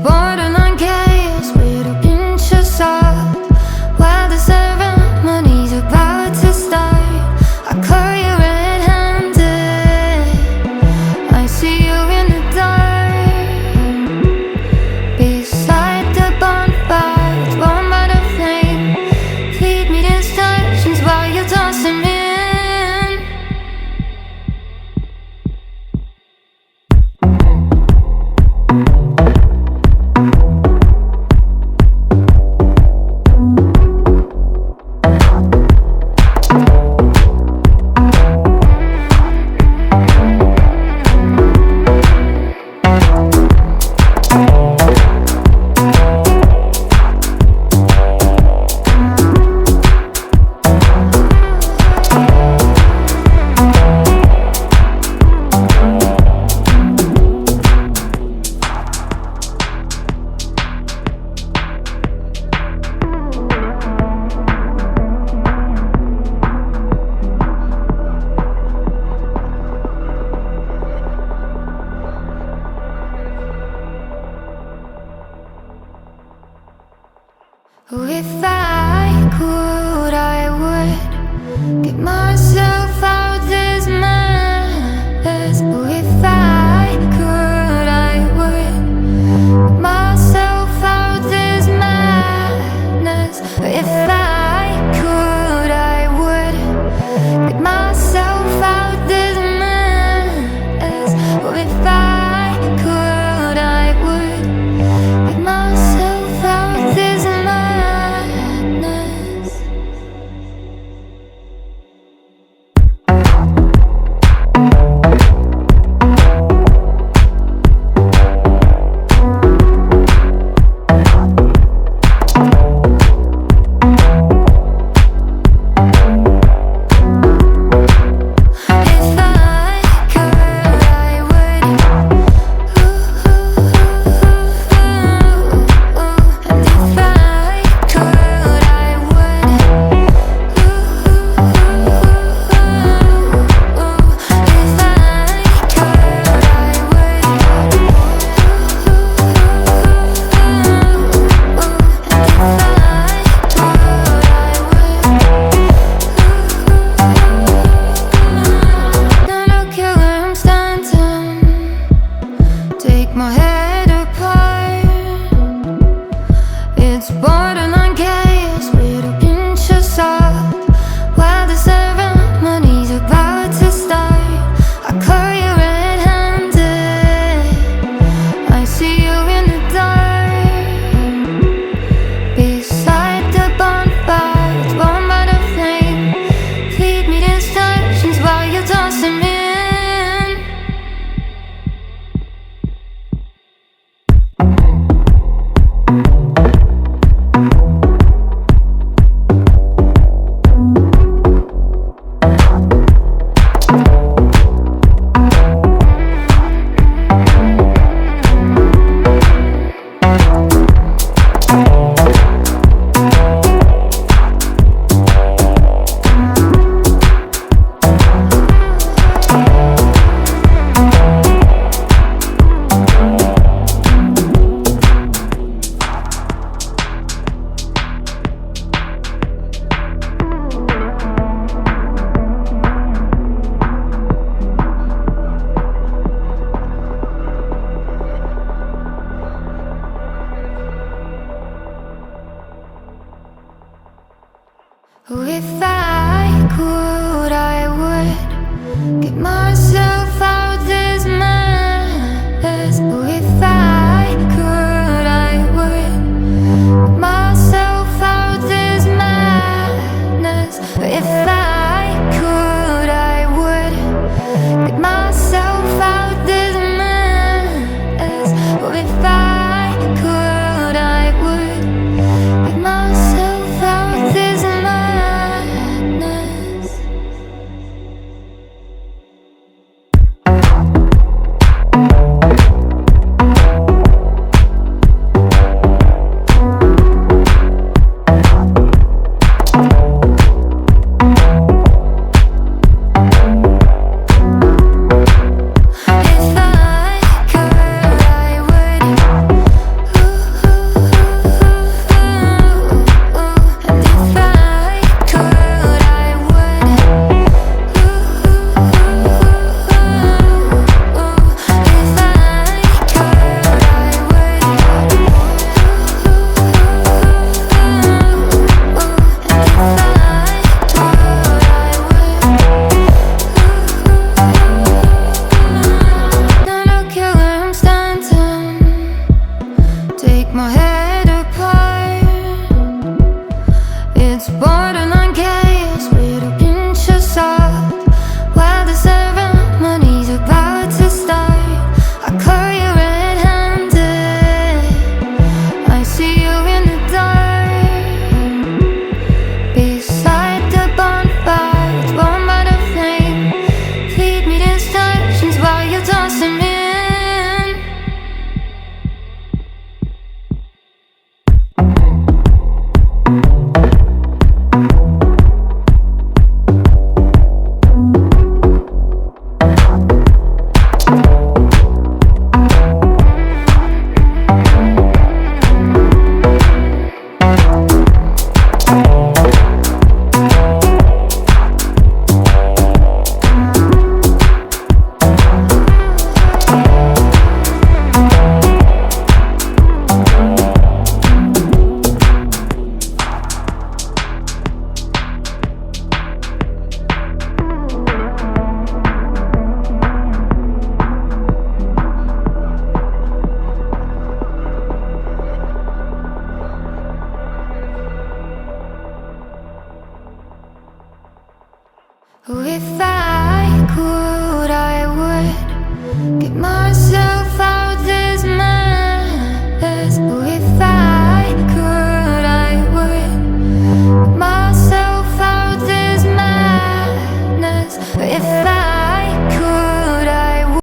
borderline chaos with a pinch of salt. While the ceremony's about to start, I caught you red-handed. I see you in the dark, beside the bonfire, warmed by the flame. Feed me distractions while you're tossing me in. If I could, I would get myself out this mess. If I could, I would get myself out this madness. If I could, I would get myself out this madness. If I could, I would get myself out this madness. my head apart. It's borderline chaos with a pinch of salt. While the ceremony's about to start, I caught you red-handed. I see you in the dark, beside the bonfire, warmed by the flame. Feed me distractions while you're tossing me in. If I could, I would get myself